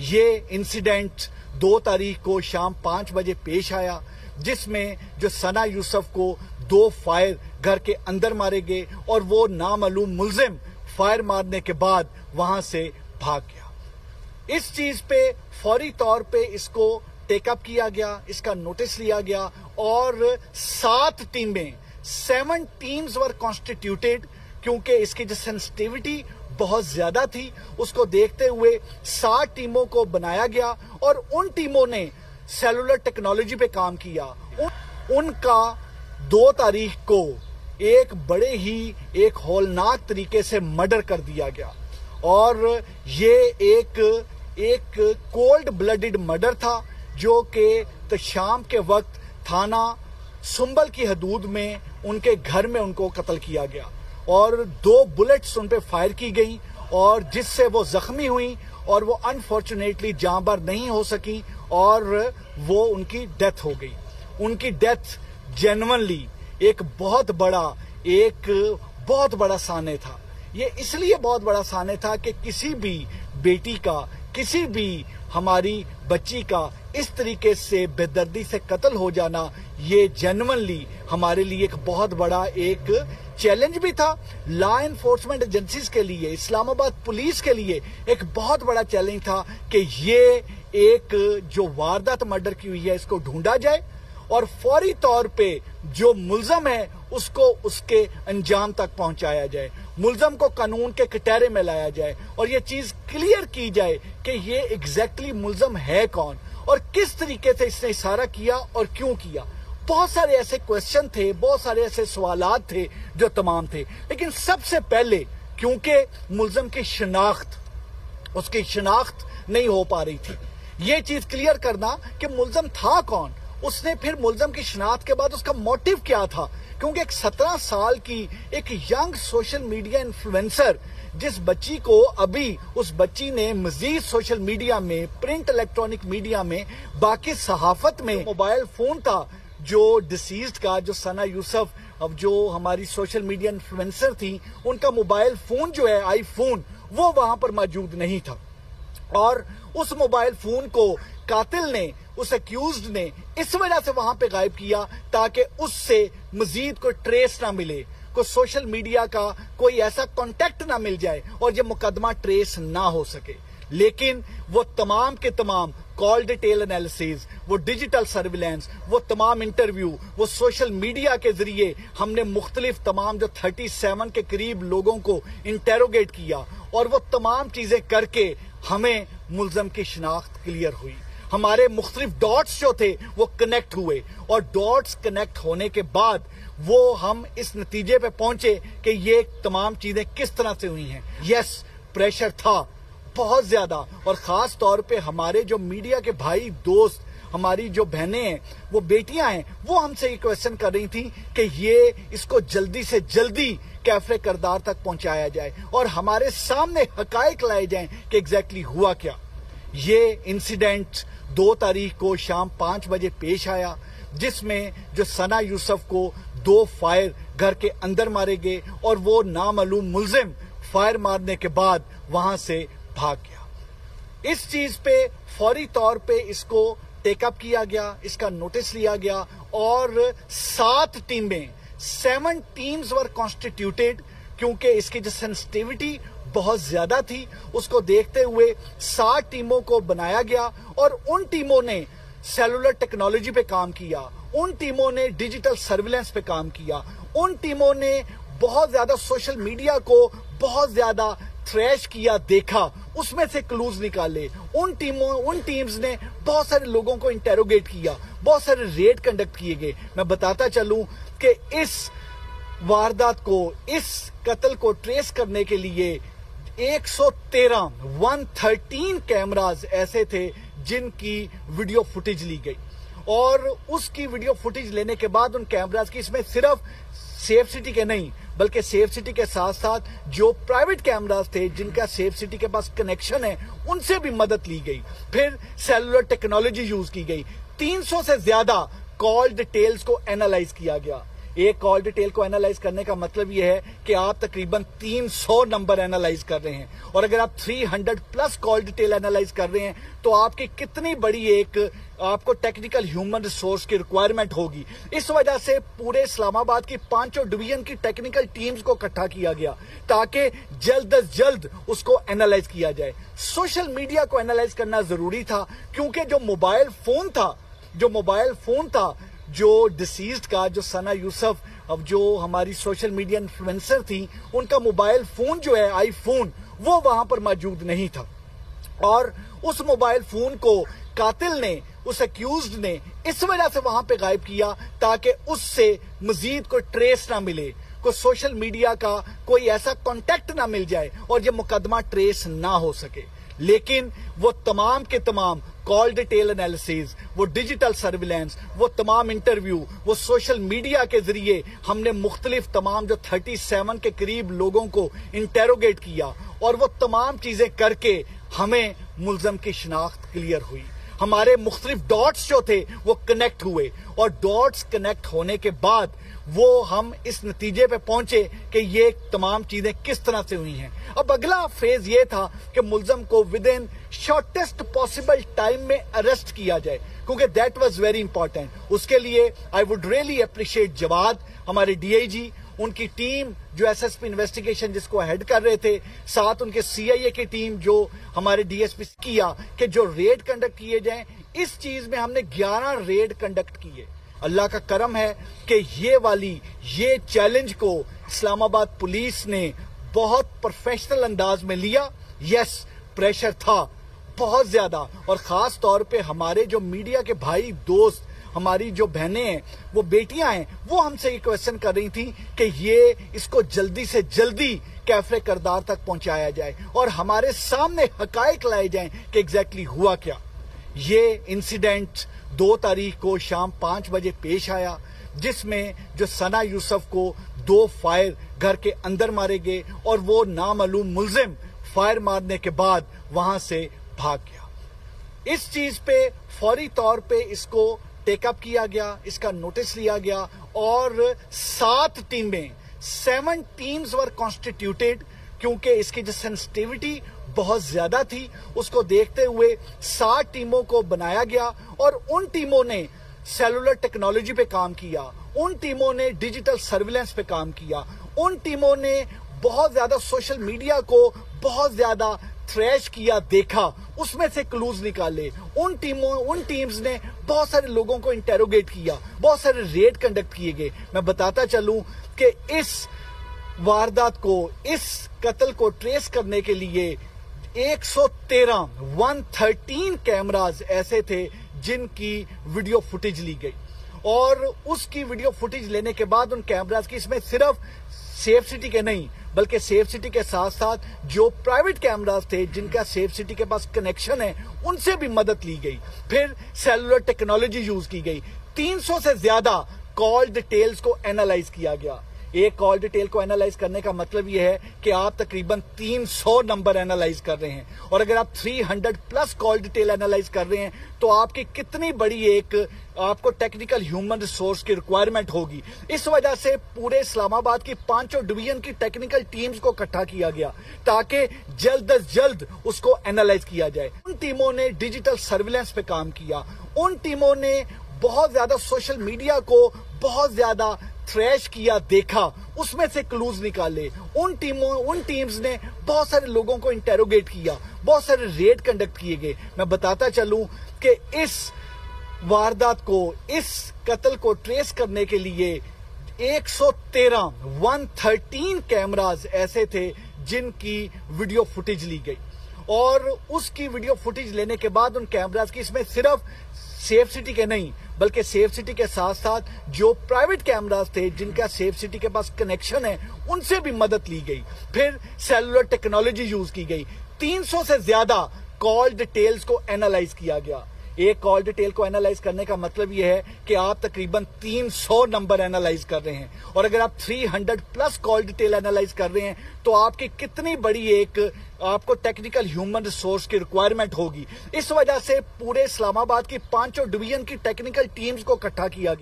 یہ انسیڈنٹ 2 تاریخ کو شام 5 بجے پیش آیا، جس میں جو ثنا یوسف کو 2 فائر گھر کے اندر مارے گئے اور وہ نامعلوم ملزم فائر مارنے کے بعد وہاں سے بھاگ گیا۔ اس چیز پہ فوری طور پہ اس کو ٹیک اپ کیا گیا، اس کا نوٹس لیا گیا اور 7 ٹیمز ور کانسٹیٹیوٹیڈ، کیونکہ اس کی جو سینسٹیوٹی بہت زیادہ تھی اس کو دیکھتے ہوئے 7 ٹیموں کو بنایا گیا اور ان ٹیموں نے سیلولر ٹیکنالوجی پہ کام کیا۔ ان کا 2 تاریخ کو ایک بڑے ہی ایک ہولناک طریقے سے مرڈر کر دیا گیا اور یہ ایک کولڈ بلڈڈ مرڈر تھا جو کہ شام کے وقت تھانہ سنبل کی حدود میں ان کے گھر میں ان کو قتل کیا گیا اور 2 بلٹس ان پہ فائر کی گئی اور جس سے وہ زخمی ہوئی اور وہ انفارچونیٹلی جاں بر نہیں ہو سکی اور وہ ان کی ڈیتھ ہو گئی۔ ان کی ڈیتھ جینوئنلی ایک بہت بڑا سانے تھا۔ یہ اس لیے بہت بڑا سانے تھا کہ کسی بھی بیٹی کا، کسی بھی ہماری بچی کا اس طریقے سے بے دردی سے قتل ہو جانا، یہ جینوئنلی ہمارے لیے ایک بہت بڑا ایک چیلنج بھی تھا۔ لا انفورسمنٹ ایجنسیز کے لیے، اسلام آباد پولیس کے لیے ایک بہت بڑا چیلنج تھا کہ یہ ایک جو واردات مرڈر کی ہوئی ہے اس کو ڈھونڈا جائے اور فوری طور پہ جو ملزم ہے اس کو اس کے انجام تک پہنچایا جائے، ملزم کو قانون کے کٹہرے میں لایا جائے اور یہ چیز کلیئر کی جائے کہ یہ ایگزیکٹلی ملزم ہے کون اور کس طریقے سے اس نے اشارہ کیا اور کیوں کیا۔ بہت سارے ایسے کوسچن تھے، بہت سارے ایسے سوالات تھے جو تمام تھے، لیکن سب سے پہلے کیونکہ ملزم کی اس کی شناخت نہیں ہو پا رہی تھی، یہ چیز کلیئر کرنا کہ ملزم تھا کون، اس نے پھر ملزم کی شناخت کے بعد اس کا موٹیو کیا تھا، کیونکہ ایک 17 سال کی ایک ینگ سوشل میڈیا انفلوئنسر جس بچی کو ابھی اس بچی نے مزید سوشل میڈیا میں، پرنٹ الیکٹرانک میڈیا میں، باقی صحافت میں موبائل فون تھا جو ڈیسیزڈ کا، جو ثنا یوسف اب جو ہماری سوشل میڈیا انفلوئنسر تھی، ان کا موبائل فون جو ہے آئی فون، وہ وہاں پر موجود نہیں تھا اور اس موبائل فون کو قاتل نے، اس ایکیوزڈ نے اس وجہ سے وہاں پہ غائب کیا تاکہ اس سے مزید کوئی ٹریس نہ ملے، کوئی سوشل میڈیا کا کوئی ایسا کانٹیکٹ نہ مل جائے اور یہ مقدمہ ٹریس نہ ہو سکے۔ لیکن وہ تمام کے تمام کال ڈیٹیل انالیسز، وہ ڈیجیٹل سرویلنس، وہ تمام انٹرویو، وہ سوشل میڈیا کے ذریعے ہم نے مختلف تمام جو 37 کے قریب لوگوں کو انٹیروگیٹ کیا اور وہ تمام چیزیں کر کے ہمیں ملزم کی شناخت کلیئر ہوئی۔ ہمارے مختلف ڈاٹس جو تھے وہ کنیکٹ ہوئے اور ڈاٹس کنیکٹ ہونے کے بعد وہ ہم اس نتیجے پہ پہنچے کہ یہ تمام چیزیں کس طرح سے ہوئی ہیں۔ یس، پریشر تھا بہت زیادہ اور خاص طور پہ ہمارے جو میڈیا کے بھائی دوست، ہماری جو بہنیں ہیں، وہ بیٹیاں ہیں، وہ ہم سے یہ کویسچن کر رہی تھیں کہ یہ اس کو جلدی سے جلدی کیفر کردار تک پہنچایا جائے اور ہمارے سامنے حقائق لائے جائیں کہ ایگزیکٹلی ہوا کیا۔ یہ انسیڈنٹ 2 تاریخ کو شام 5 بجے پیش آیا، جس میں جو ثنا یوسف کو 2 فائر گھر کے اندر مارے گئے اور وہ نامعلوم ملزم فائر مارنے کے بعد وہاں سے بھاگ گیا۔ اس چیز پہ فوری طور پہ اس کو ٹیک اپ کیا گیا، اس کا نوٹس لیا گیا اور 7 ٹیمز ور کانسٹیٹیوٹیڈ، کیونکہ اس کی جو سینسٹیوٹی بہت زیادہ تھی اس کو دیکھتے ہوئے 7 ٹیموں کو بنایا گیا اور ان ٹیموں نے سیلولر ٹیکنالوجی پہ کام کیا، ان ٹیموں نے ڈیجیٹل سرویلنس پہ کام کیا، ان ٹیموں نے بہت زیادہ سوشل میڈیا کو بہت زیادہ تھریش کیا، دیکھا، اس میں سے کلوز نکالے، ان ٹیمز نے بہت سارے لوگوں کو انٹیروگیٹ کیا، بہت سارے ریڈ کنڈکٹ کیے گئے۔ میں بتاتا چلوں کہ اس واردات کو، اس قتل کو ٹریس کرنے کے لیے 113 کیمراز ایسے تھے جن کی ویڈیو فوٹیج لی گئی اور اس کی ویڈیو فوٹیج لینے کے بعد ان کیمراز کی، اس میں صرف سیف سٹی کے نہیں بلکہ سیف سٹی کے ساتھ ساتھ جو پرائیویٹ کیمراز تھے جن کا سیف سٹی کے پاس کنیکشن ہے ان سے بھی مدد لی گئی، پھر سیلولر ٹیکنالوجی یوز کی گئی، 300 سے زیادہ کال ڈیٹیلز کو اینالائز کیا گیا۔ ایک کال ڈیٹیل کو اینالائز کرنے کا مطلب یہ ہے کہ آپ تقریباً 300 نمبر اینالائز کر رہے ہیں، اور اگر آپ 300 پلس کال ڈیٹیل اینالائز کر رہے ہیں تو آپ کی کتنی بڑی ایک آپ کو ٹیکنیکل ہیومن ریسورس کی ریکوائرمنٹ ہوگی۔ اس وجہ سے پورے اسلام آباد کی 5 ڈویژن کی ٹیکنیکل ٹیمز کو اکٹھا کیا گیا تاکہ جلد از جلد اس کو اینالائز کیا جائے۔ سوشل میڈیا کو اینالائز کرنا ضروری تھا کیونکہ جو موبائل فون تھا جو ڈسیزڈ کا، جو ثنا یوسف، اب جو ہماری سوشل میڈیا انفلوئنسر تھی، ان کا موبائل فون جو ہے آئی فون، وہ وہاں پر موجود نہیں تھا، اور اس موبائل فون کو قاتل نے، اس ایکیوزڈ نے اس وجہ سے وہاں پہ غائب کیا تاکہ اس سے مزید کوئی ٹریس نہ ملے، کوئی سوشل میڈیا کا کوئی ایسا کانٹیکٹ نہ مل جائے اور یہ مقدمہ ٹریس نہ ہو سکے۔ لیکن وہ تمام کے تمام کال ڈیٹیل انالیسز، وہ ڈیجیٹل سرویلنس، وہ تمام انٹرویو، وہ سوشل میڈیا کے ذریعے ہم نے مختلف تمام جو 37 کے قریب لوگوں کو انٹیروگیٹ کیا، اور وہ تمام چیزیں کر کے ہمیں ملزم کی شناخت کلیئر ہوئی۔ ہمارے مختلف ڈاٹس جو تھے وہ کنیکٹ ہوئے، اور ڈاٹس کنیکٹ ہونے کے بعد وہ ہم اس نتیجے پہ پہنچے کہ یہ تمام چیزیں کس طرح سے ہوئی ہیں۔ اب اگلا فیز یہ تھا کہ ملزم کو with in shortest possible time میں اریسٹ کیا جائے، کیونکہ دیٹ واز ویری امپورٹنٹ۔ اس کے لیے آئی وڈ ریئلی اپریشیٹ جواد، ہمارے ڈی آئی جی، ان کی ٹیم جو ایس ایس پی انویسٹیگیشن جس کو ہیڈ کر رہے تھے، ساتھ ان کے سی آئی اے کی ٹیم جو ہمارے ڈی ایس پی کیا کہ جو ریڈ کنڈکٹ کیے جائیں۔ اس چیز میں ہم نے 11 ریڈ کنڈکٹ کیے۔ اللہ کا کرم ہے کہ یہ چیلنج کو اسلام آباد پولیس نے بہت پروفیشنل انداز میں لیا۔ یس، پریشر تھا بہت زیادہ، اور خاص طور پہ ہمارے جو میڈیا کے بھائی دوست، ہماری جو بہنیں ہیں، وہ بیٹیاں ہیں، وہ ہم سے یہ کویسچن کر رہی تھیں کہ اس کو جلدی سے جلدی کیفرے کردار تک پہنچایا جائے اور ہمارے سامنے حقائق لائے جائیں کہ ایگزیکٹلی ہوا کیا۔ یہ انسیڈنٹ 2 تاریخ کو شام 5 بجے پیش آیا، جس میں جو ثنا یوسف کو 2 فائر گھر کے اندر مارے گئے، اور وہ نامعلوم ملزم فائر مارنے کے بعد وہاں سے بھاگ گیا۔ اس چیز پہ فوری طور پہ اس کو ٹیک اپ کیا گیا، اس کا نوٹس لیا گیا، اور 7 ٹیمز ور کانسٹیٹیوٹیڈ، کیونکہ اس کی جو سینسٹیوٹی بہت زیادہ تھی، اس کو دیکھتے ہوئے 7 ٹیموں کو بنایا گیا، اور ان ٹیموں نے سیلولر ٹیکنالوجی پہ کام کیا، ان ٹیموں نے ڈیجیٹل سرویلنس پہ کام کیا، ان ٹیموں نے بہت زیادہ سوشل میڈیا کو بہت زیادہ تھریش کیا، دیکھا، اس میں سے کلوز نکالے۔ ان ٹیمز نے بہت سارے لوگوں کو انٹیروگیٹ کیا، بہت سارے ریڈ کنڈکٹ کیے گئے۔ میں بتاتا چلوں کہ اس واردات کو، اس قتل کو ٹریس کرنے کے لیے 113 کیمراز ایسے تھے جن کی ویڈیو فوٹیج لی گئی، اور اس کی ویڈیو فوٹیج لینے کے بعد ان کیمراز کی، اس میں صرف سیف سٹی کے نہیں بلکہ سیف سٹی کے ساتھ ساتھ جو پرائیویٹ کیمراز تھے جن کا سیف سٹی کے پاس کنیکشن ہے، ان سے بھی مدد لی گئی۔ پھر سیلولر ٹیکنالوجی یوز کی گئی، 300 سے زیادہ کال ڈیٹیلز کو اینالائز کیا گیا۔ ایک کال ڈیٹیل کو اینالائز کرنے کا مطلب یہ ہے کہ آپ تقریباً 300 نمبر اینالائز کر رہے ہیں، اور اگر آپ 300 پلس کال ڈیٹیل اینالائز کر رہے ہیں تو آپ کی کتنی بڑی ایک آپ کو ٹیکنیکل ہیومن ریسورس کی ریکوائرمنٹ ہوگی۔ اس وجہ سے پورے اسلام آباد کی 5 ڈویژن کی ٹیکنیکل ٹیمز کو اکٹھا کیا گیا تاکہ جلد از جلد اس کو اینالائز کیا جائے۔ ان ٹیموں نے ڈیجیٹل سرویلنس پہ کام کیا، ان ٹیموں نے بہت زیادہ سوشل میڈیا کو بہت زیادہ تھریش کیا، دیکھا، اس میں سے کلوز نکالے۔ ان ٹیمز نے بہت سارے لوگوں کو انٹیروگیٹ کیا، بہت سارے ریڈ کنڈکٹ کیے گئے۔ میں بتاتا چلوں کہ اس واردات کو، اس قتل کو ٹریس کرنے کے لیے 113 کیمراز ایسے تھے جن کی ویڈیو فوٹیج لی گئی، اور اس کی ویڈیو فوٹیج لینے کے بعد ان کیمراز کی، اس میں صرف سیف سٹی کے نہیں بلکہ سیف سٹی کے ساتھ ساتھ جو پرائیویٹ کیمراز تھے جن کا سیف سٹی کے پاس کنیکشن ہے، ان سے بھی مدد لی گئی۔ پھر سیلولر ٹیکنالوجی یوز کی گئی، 300 سے زیادہ کال ڈیٹیلز کو اینالائز کیا گیا۔ ایک کال ڈیٹیل کو اینالائز کرنے کا مطلب یہ ہے کہ آپ تقریباً 300 نمبر اینالائز کر رہے ہیں، اور اگر آپ 300 پلس کال ڈیٹیل اینالائز کر رہے ہیں تو آپ کی کتنی بڑی ایک آپ کو ٹیکنیکل ہیومن ریسورس کی ریکوائرمنٹ ہوگی۔ اس وجہ سے پورے اسلام آباد کی 5 ڈویژن کی ٹیکنیکل ٹیمز کو اکٹھا کیا گیا۔